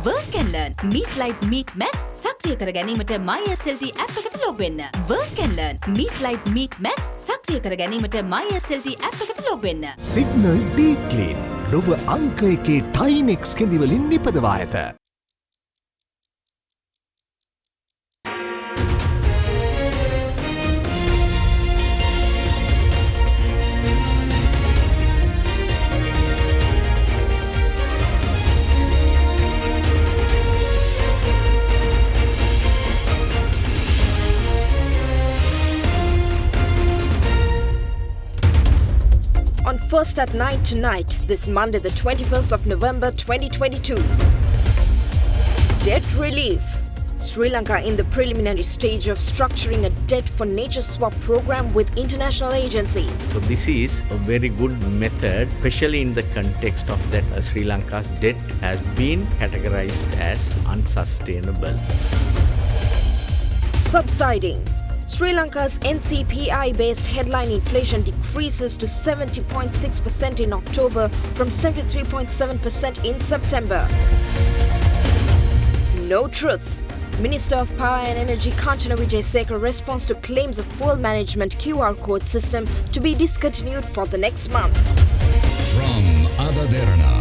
Work and learn. Meet Light Meet Max. සක්‍රිය කර ගැනීමට MySLT app එකට log වෙන්න. Work and learn. Meet Light Meet Max. සක්‍රිය කර ගැනීමට MySLT app එකට log වෙන්න. Signal Deep Clean. ලොව අංක එකේ Tynex කෙඳිවලින් නිපදවා ඇත. On First at 9 tonight, this Monday the 21st of November 2022. Debt relief. Sri Lanka in the preliminary stage of structuring a debt for nature swap program with international agencies. So this is a very good method, especially in the context of that Sri Lanka's debt has been categorized as unsustainable. Subsiding. Sri Lanka's NCPI-based headline inflation decreases to 70.6% in October from 73.7% in September. No truth. Minister of Power and Energy Kanchana Wijayasekara responds to claims of fuel management QR code system to be discontinued for the next month. From AdaDerana,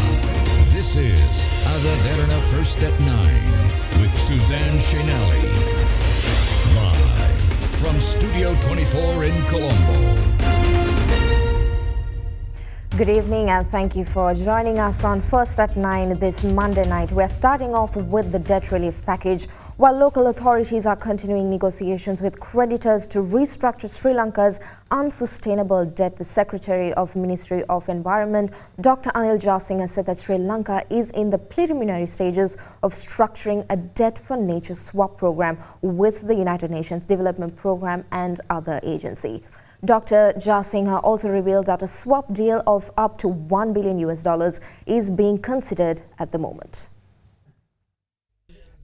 this is AdaDerana First at 9 with Suzanne Shenali. From Studio 24 in Colombo. Good evening and thank you for joining us on First at 9 this Monday night. We're starting off with the debt relief package. While local authorities are continuing negotiations with creditors to restructure Sri Lanka's unsustainable debt, the Secretary of Ministry of Environment, Dr. Anil Jasinga, said that Sri Lanka is in the preliminary stages of structuring a debt for nature swap program with the United Nations Development Program and other agencies. Dr. Jasinga also revealed that a swap deal of up to $1 billion is being considered at the moment.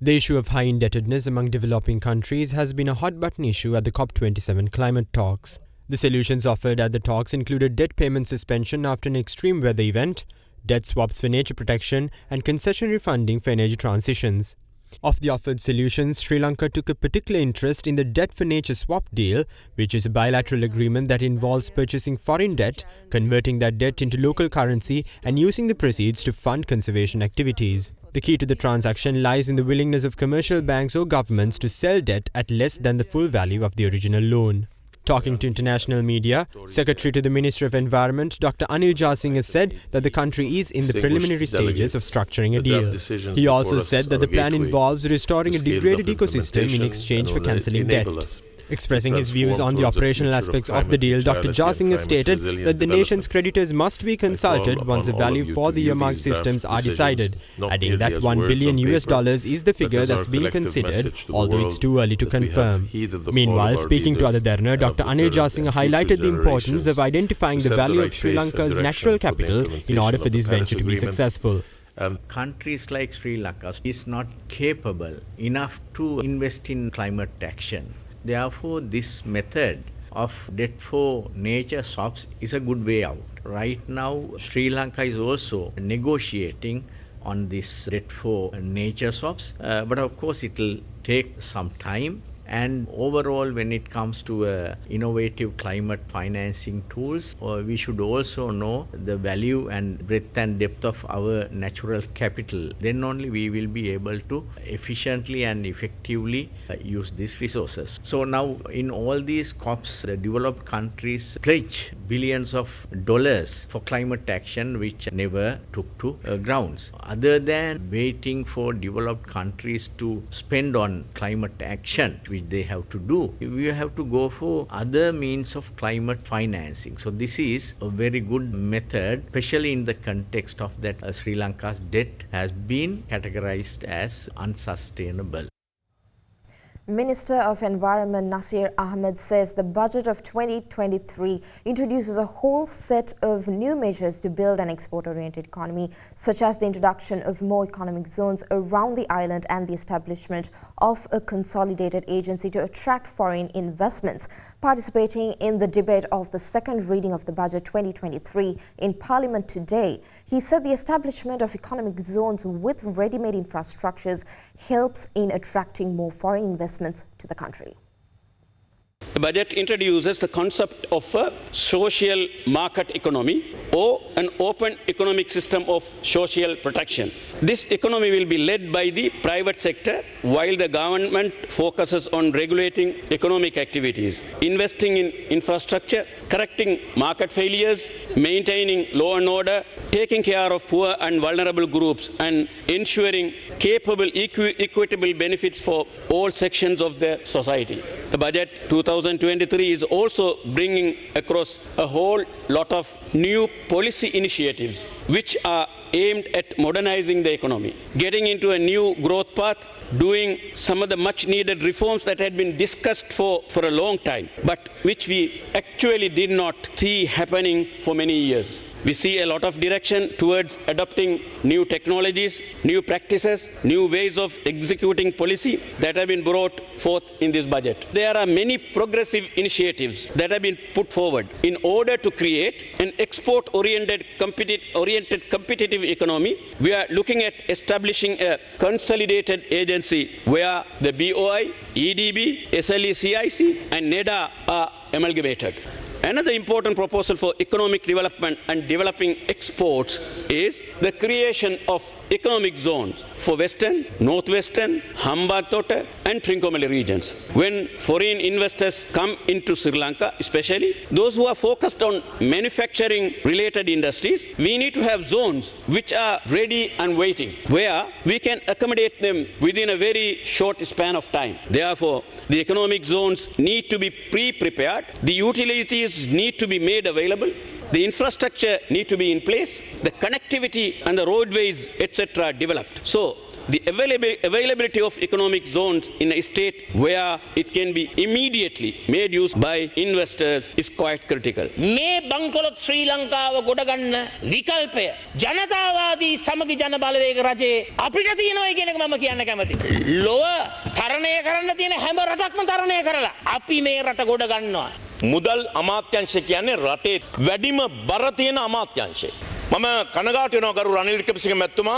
The issue of high indebtedness among developing countries has been a hot-button issue at the COP27 climate talks. The solutions offered at the talks included debt payment suspension after an extreme weather event, debt swaps for nature protection, and concessionary funding for energy transitions. Of the offered solutions, Sri Lanka took a particular interest in the Debt for Nature Swap deal, which is a bilateral agreement that involves purchasing foreign debt, converting that debt into local currency, and using the proceeds to fund conservation activities. The key to the transaction lies in the willingness of commercial banks or governments to sell debt at less than the full value of the original loan. Talking to international media, Secretary to the Ministry of Environment, Dr. Anil Jasinga, said that the country is in the preliminary stages of structuring a deal. He also said that the plan involves restoring a degraded ecosystem in exchange for cancelling debt. Expressing his views on the operational aspects of the deal, Dr. Jasinga stated that the nation's creditors must be consulted once the value for the earmarked systems are decided, adding that $1 billion is the figure that's being considered, although it's too early to confirm. Meanwhile, speaking to AdaDerana, Dr. Anil Jasinga highlighted the importance of identifying the value of Sri Lanka's natural capital in order for this venture to be successful. Countries like Sri Lanka is not capable enough to invest in climate action. Therefore, this method of debt for nature swaps is a good way out. Right now, Sri Lanka is also negotiating on this debt for nature swaps, but of course it will take some time. And overall, when it comes to innovative climate financing tools, we should also know the value and breadth and depth of our natural capital. Then only we will be able to efficiently and effectively use these resources. So now in all these COPs, the developed countries pledge billions of dollars for climate action, which never took to grounds. Other than waiting for developed countries to spend on climate action, which they have to do, we have to go for other means of climate financing. So this is a very good method, especially in the context of that Sri Lanka's debt has been categorized as unsustainable. Minister of Environment Nasir Ahmed says the budget of 2023 introduces a whole set of new measures to build an export-oriented economy, such as the introduction of more economic zones around the island and the establishment of a consolidated agency to attract foreign investments. Participating in the debate of the second reading of the budget 2023 in Parliament today, he said the establishment of economic zones with ready-made infrastructures helps in attracting more foreign investments to the country. The budget introduces the concept of a social market economy or an open economic system of social protection. This economy will be led by the private sector while the government focuses on regulating economic activities, investing in infrastructure, correcting market failures, maintaining law and order, taking care of poor and vulnerable groups and ensuring capable, equitable benefits for all sections of the society. The budget 2023 is also bringing across a whole lot of new policy initiatives which are aimed at modernizing the economy, getting into a new growth path, doing some of the much needed reforms that had been discussed for a long time, but which we actually did not see happening for many years. We see a lot of direction towards adopting new technologies, new practices, new ways of executing policy that have been brought forth in this budget. There are many progressive initiatives that have been put forward in order to create an export-oriented competitive economy. We are looking at establishing a consolidated agency where the BOI, EDB, SLECIC and NEDA are amalgamated. Another important proposal for economic development and developing exports is the creation of economic zones for Western, Northwestern, Hambantota and Trincomalee regions. When foreign investors come into Sri Lanka, especially those who are focused on manufacturing related industries, we need to have zones which are ready and waiting, where we can accommodate them within a very short span of time. Therefore, the economic zones need to be pre-prepared, the utilities need to be made available, the infrastructure need to be in place, the connectivity and the roadways, etc. developed. So, the availability of economic zones in a state where it can be immediately made use by investors is quite critical. මේ බංකොලොත් ශ්‍රී ලංකාව ගොඩගන්න විකල්පය ජනතාවාදී සමගි ජන බලවේග රජයේ අපිට තියෙනවා කියන එක මම කියන්න කැමතියි. ලොව තරණය කරන්න තියෙන හැම රටක්ම තරණය කරලා අපි මේ රට ගොඩ ගන්නවා. මුදල් අමාත්‍යාංශ කියන්නේ රටේ වැඩිම බර තියෙන අමාත්‍යාංශය. මම කනගාටු වෙනවා ගරු රනිල් වික්‍රමසිංහ මැතිතුමා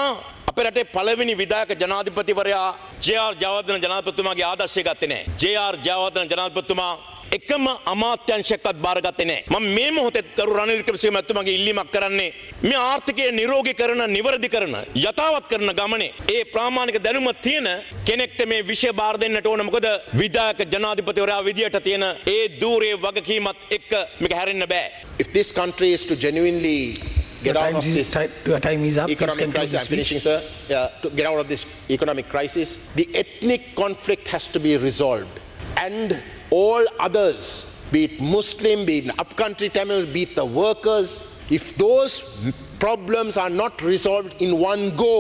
අපේ රටේ පළවෙනි විධායක ජනාධිපතිවරයා ජේ.ආර්. ජයවර්ධන ජනාධිපතිතුමාගේ ආදර්ශය ගත්තේ නැහැ. ජේ.ආර්. ජයවර්ධන ජනාධිපතිතුමා එකම අමාත්‍යාංශයක්වත් බාරගත්තේ නැහැ. මම මේ මොහොතේ ගරු රනිල් වික්‍රමසිංහ මැතිතුමාගේ ඉල්ලීමක් කරන්නේ මේ ආර්ථිකය නිරෝගී කරන, නිවැරදි කරන, යථාවත් කරන ගමනේ ඒ ප්‍රාමාණික දැනුම තියෙන කෙනෙක්ට මේ විෂය බාර දෙන්නට ඕන. මොකද විධායක ජනාධිපතිවරයා විදියට තියෙන ඒ දූරේ වගකීමත් එක්ක මේක හැරෙන්න බෑ. If this country is to genuinely get out of this economic crisis, I'm finishing, sir. To get out of this economic crisis, the ethnic conflict has to be resolved, and all others, be it Muslim, be it upcountry Tamil, be it the workers, if those problems are not resolved in one go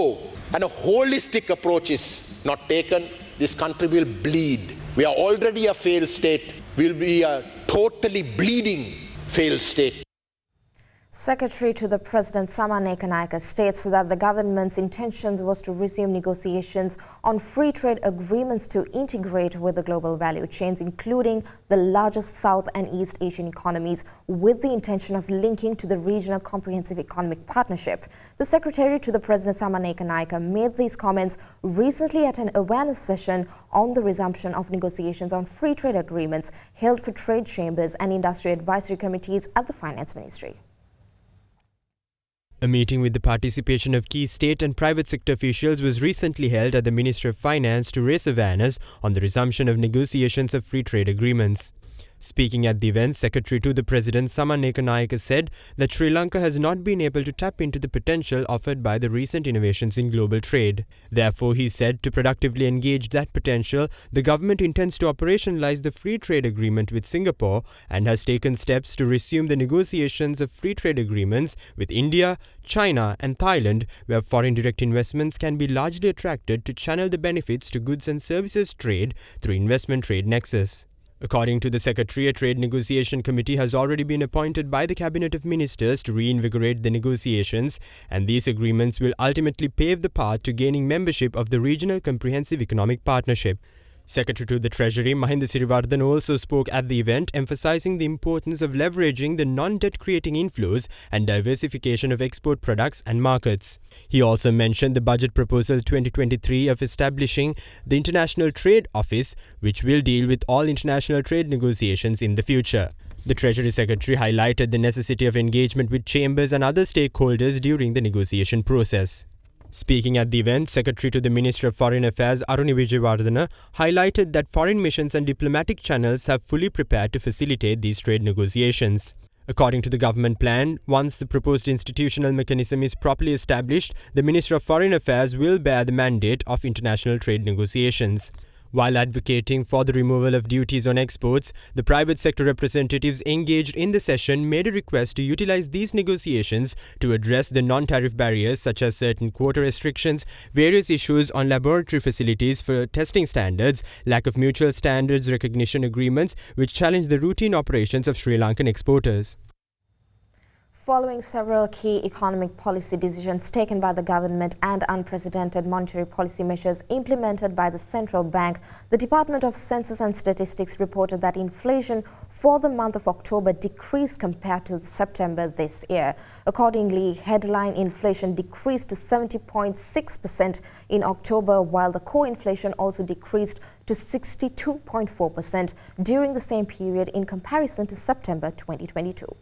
and a holistic approach is not taken, this country will bleed. We are already a failed state. We will be a totally bleeding failed state. Secretary to the President Saman Ekanayake states that the government's intention was to resume negotiations on free trade agreements to integrate with the global value chains, including the largest South and East Asian economies, with the intention of linking to the regional comprehensive economic partnership. The Secretary to the President Saman Ekanayake made these comments recently at an awareness session on the resumption of negotiations on free trade agreements held for trade chambers and industry advisory committees at the Finance Ministry. A meeting with the participation of key state and private sector officials was recently held at the Ministry of Finance to raise awareness on the resumption of negotiations of free trade agreements. Speaking at the event, Secretary to the President Saman Ekanayake said that Sri Lanka has not been able to tap into the potential offered by the recent innovations in global trade. Therefore, he said, to productively engage that potential, the government intends to operationalize the free trade agreement with Singapore and has taken steps to resume the negotiations of free trade agreements with India, China and Thailand, where foreign direct investments can be largely attracted to channel the benefits to goods and services trade through investment trade nexus. According to the Secretary, a trade negotiation committee has already been appointed by the Cabinet of Ministers to reinvigorate the negotiations, and these agreements will ultimately pave the path to gaining membership of the Regional Comprehensive Economic Partnership. Secretary to the Treasury Mahinda Siriwardana also spoke at the event, emphasizing the importance of leveraging the non-debt creating inflows and diversification of export products and markets. He also mentioned the Budget Proposal 2023 of establishing the International Trade Office, which will deal with all international trade negotiations in the future. The Treasury Secretary highlighted the necessity of engagement with chambers and other stakeholders during the negotiation process. Speaking at the event, Secretary to the Minister of Foreign Affairs Aruni Wijewardena highlighted that foreign missions and diplomatic channels have fully prepared to facilitate these trade negotiations. According to the government plan, once the proposed institutional mechanism is properly established, the Minister of Foreign Affairs will bear the mandate of international trade negotiations. While advocating for the removal of duties on exports, the private sector representatives engaged in the session made a request to utilize these negotiations to address the non-tariff barriers such as certain quota restrictions, various issues on laboratory facilities for testing standards, lack of mutual standards recognition agreements which challenge the routine operations of Sri Lankan exporters. Following several key economic policy decisions taken by the government and unprecedented monetary policy measures implemented by the central bank, the Department of Census and Statistics reported that inflation for the month of October decreased compared to September this year. Accordingly, headline inflation decreased to 70.6% in October, while the core inflation also decreased to 62.4% during the same period in comparison to September 2022.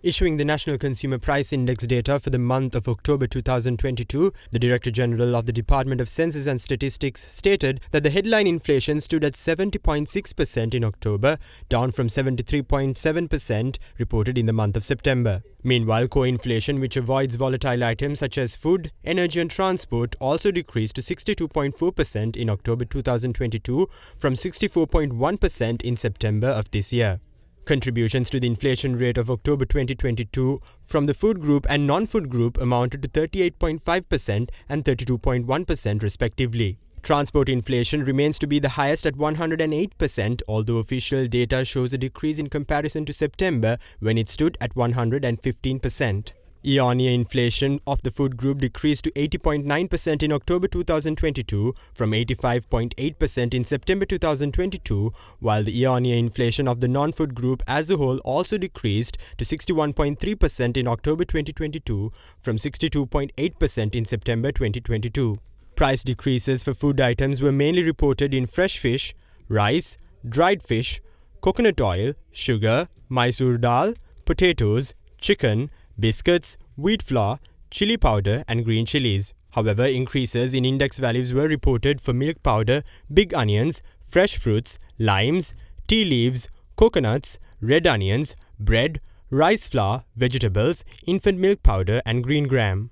Issuing the National Consumer Price Index data for the month of October 2022, the Director General of the Department of Census and Statistics stated that the headline inflation stood at 70.6% in October, down from 73.7% reported in the month of September. Meanwhile, core inflation, which avoids volatile items such as food, energy and transport, also decreased to 62.4% in October 2022 from 64.1% in September of this year. Contributions to the inflation rate of October 2022 from the food group and non-food group amounted to 38.5% and 32.1% respectively. Transport inflation remains to be the highest at 108%, although official data shows a decrease in comparison to September when it stood at 115%. Year-on-year inflation of the food group decreased to 80.9% in October 2022 from 85.8% in September 2022, while the year-on-year inflation of the non-food group as a whole also decreased to 61.3% in October 2022 from 62.8% in September 2022. Price decreases for food items were mainly reported in fresh fish, rice, dried fish, coconut oil, sugar, Mysore dal, potatoes, chicken, biscuits, wheat flour, chili powder and green chilies. However, increases in index values were reported for milk powder, big onions, fresh fruits, limes, tea leaves, coconuts, red onions, bread, rice flour, vegetables, infant milk powder and green gram.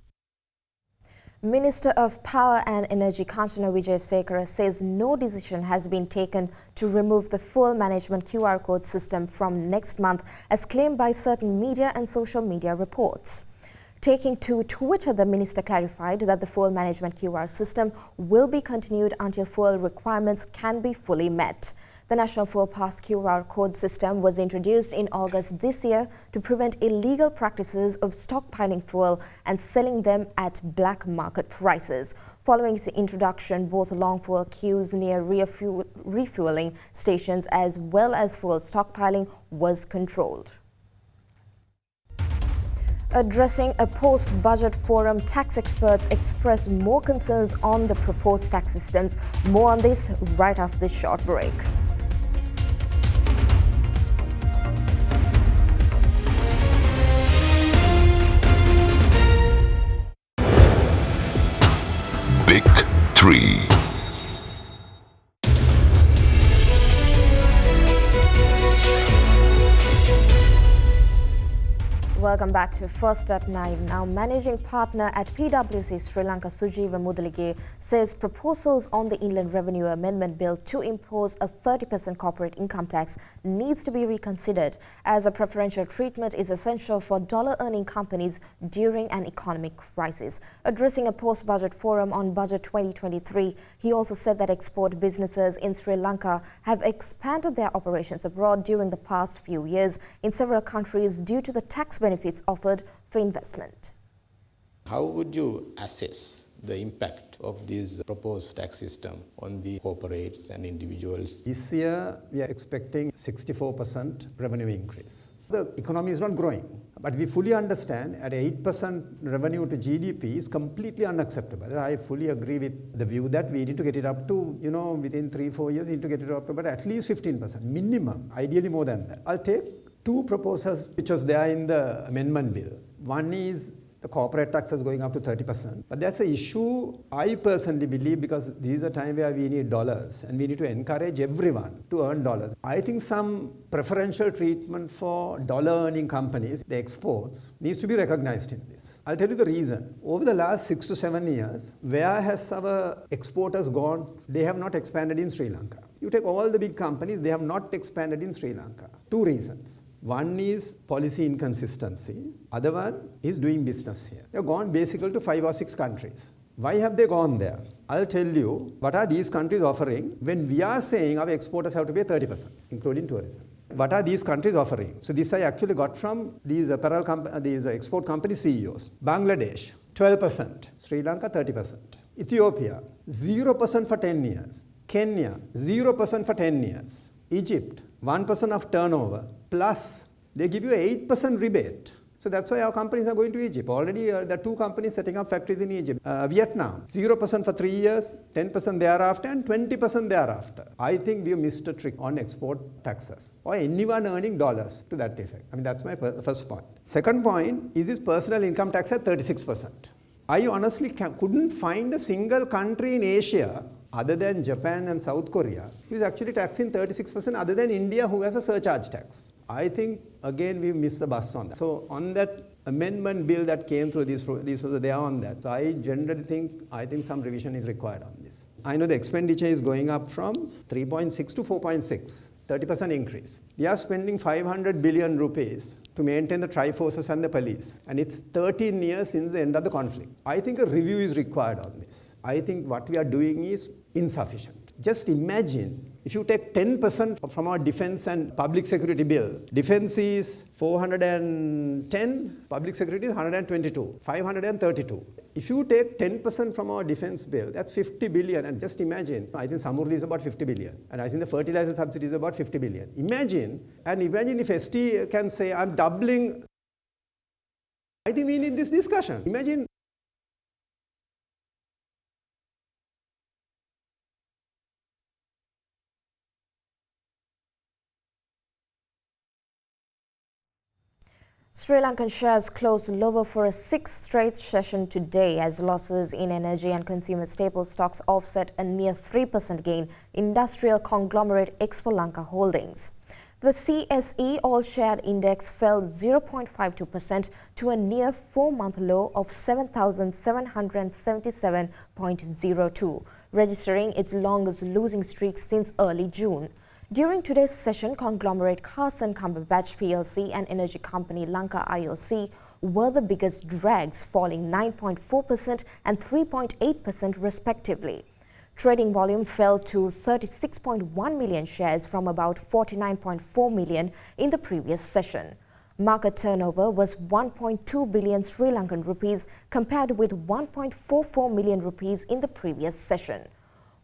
Minister of Power and Energy Kanchana Wijesekara says no decision has been taken to remove the full management QR code system from next month, as claimed by certain media and social media reports. Taking to Twitter, the minister clarified that the full management QR system will be continued until full requirements can be fully met. The National Full Pass QR code system was introduced in August this year to prevent illegal practices of stockpiling fuel and selling them at black market prices. Following its introduction, both long fuel queues near refueling stations as well as fuel stockpiling was controlled. Addressing a post-budget forum, tax experts expressed more concerns on the proposed tax systems. More on this right after this short break. Big 3. Welcome back to First at 9. Now, managing partner at PwC Sri Lanka, Sujiva Mudalige, says proposals on the Inland Revenue Amendment Bill to impose a 30% corporate income tax needs to be reconsidered, as a preferential treatment is essential for dollar-earning companies during an economic crisis. Addressing a post-budget forum on Budget 2023, he also said that export businesses in Sri Lanka have expanded their operations abroad during the past few years in several countries due to the tax benefits offered for investment. How would you assess the impact of this proposed tax system on the corporates and individuals? This year, we are expecting 64% revenue increase. The economy is not growing, but we fully understand at 8% revenue to GDP is completely unacceptable. I fully agree with the view that we need to get it up to, within 3-4 years, we need to get it up to but at least 15%, minimum, ideally more than that. I'll take two proposals which was there in the amendment bill. One is the corporate tax is going up to 30%. But that's an issue I personally believe, because this is a time where we need dollars and we need to encourage everyone to earn dollars. I think some preferential treatment for dollar earning companies, the exports, needs to be recognized in this. I'll tell you the reason. Over the last 6 to 7 years, where has our exporters gone? They have not expanded in Sri Lanka. You take all the big companies, they have not expanded in Sri Lanka. Two reasons. One is policy inconsistency. Other one is doing business here. They've gone basically to 5 or 6 countries. Why have they gone there? I'll tell you what are these countries offering when we are saying our exporters have to pay 30%, including tourism. What are these countries offering? So this I actually got from these these export company CEOs. Bangladesh, 12%. Sri Lanka, 30%. Ethiopia, 0% for 10 years. Kenya, 0% for 10 years. Egypt, 1% of turnover, plus they give you an 8% rebate. So that's why our companies are going to Egypt. Already there are 2 companies setting up factories in Egypt. Vietnam, 0% for 3 years, 10% thereafter, and 20% thereafter. I think we missed a trick on export taxes, or anyone earning dollars to that effect. I mean, that's my first point. Second point is this personal income tax at 36%. I honestly couldn't find a single country in Asia other than Japan and South Korea, who is actually taxing 36%, other than India, who has a surcharge tax. I think, again, we missed the bus on that. So on that amendment bill that came through, these were there on that. So I generally think, some revision is required on this. I know the expenditure is going up from 3.6 to 4.6. 30% increase. We are spending 500 billion rupees to maintain the tri-forces and the police. And it's 13 years since the end of the conflict. I think a review is required on this. I think what we are doing is insufficient. Just imagine if you take 10% from our defense and public security bill. Defense is 410, public security is 122, 532. If you take 10% from our defense bill, that's 50 billion. And just imagine, I think Samurdi is about 50 billion. And I think the fertilizer subsidy is about 50 billion. Imagine if ST can say, I'm doubling. I think we need this discussion. Imagine. Sri Lankan shares closed lower for a 6th straight session today as losses in energy and consumer staple stocks offset a near 3% gain in industrial conglomerate Expo Lanka Holdings. The CSE All-Share Index fell 0.52% to a near 4-month low of 7,777.02, registering its longest losing streak since early June. During today's session, conglomerate Carson Cumberbatch plc and energy company Lanka IOC were the biggest drags, falling 9.4% and 3.8% respectively. Trading volume fell to 36.1 million shares from about 49.4 million in the previous session. Market turnover was 1.2 billion Sri Lankan rupees compared with 1.44 million rupees in the previous session.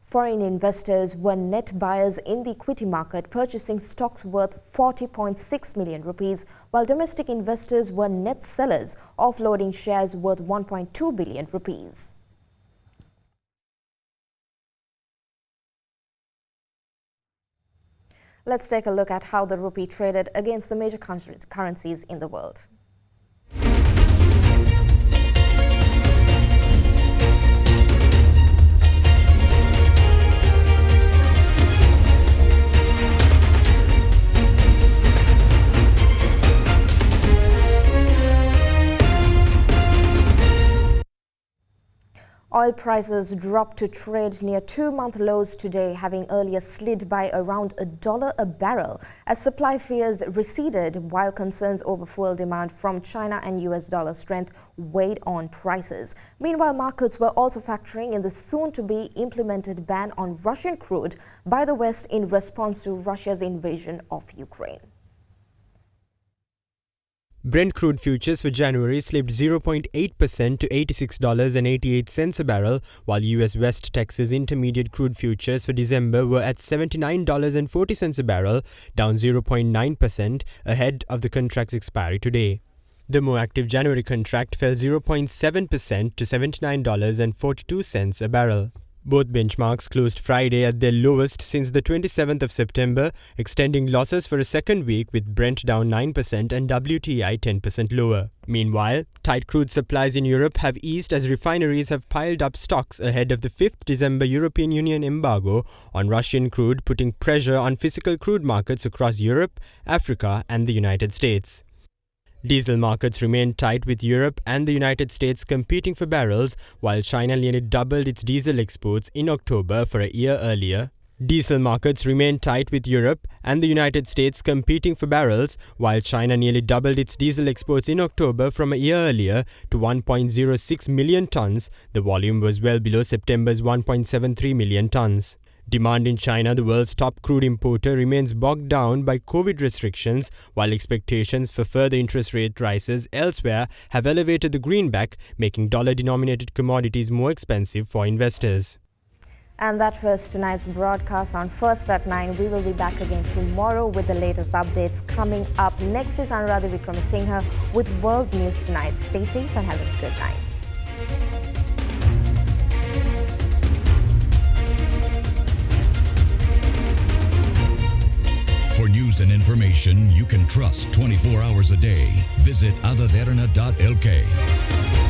Foreign investors were net buyers in the equity market, purchasing stocks worth 40.6 million rupees, while domestic investors were net sellers, offloading shares worth 1.2 billion rupees. Let's take a look at how the rupee traded against the major currencies in the world. Oil prices dropped to trade near 2-month lows today, having earlier slid by around $1 a barrel as supply fears receded while concerns over fuel demand from China and US dollar strength weighed on prices. Meanwhile, markets were also factoring in the soon-to-be implemented ban on Russian crude by the West in response to Russia's invasion of Ukraine. Brent crude futures for January slipped 0.8% to $86.88 a barrel, while US West Texas Intermediate crude futures for December were at $79.40 a barrel, down 0.9% ahead of the contract's expiry today. The more active January contract fell 0.7% to $79.42 a barrel. Both benchmarks closed Friday at their lowest since the 27th of September, extending losses for a second week with Brent down 9% and WTI 10% lower. Meanwhile, tight crude supplies in Europe have eased as refineries have piled up stocks ahead of the 5th December European Union embargo on Russian crude, putting pressure on physical crude markets across Europe, Africa and the United States. Diesel markets remain tight with Europe and the United States competing for barrels, while China nearly doubled its diesel exports in October for a year earlier. Diesel markets remain tight with Europe and the United States competing for barrels, while China nearly doubled its diesel exports in October from a year earlier to 1.06 million tons. The volume was well below September's 1.73 million tons. Demand in China, the world's top crude importer, remains bogged down by COVID restrictions, while expectations for further interest rate rises elsewhere have elevated the greenback, making dollar-denominated commodities more expensive for investors. And that was tonight's broadcast on First at 9. We will be back again tomorrow with the latest updates coming up. Next is Anuradha Vikramasinghe with World News Tonight. Stay safe and have a good night. For news and information you can trust 24 hours a day, visit AdaDerana.lk.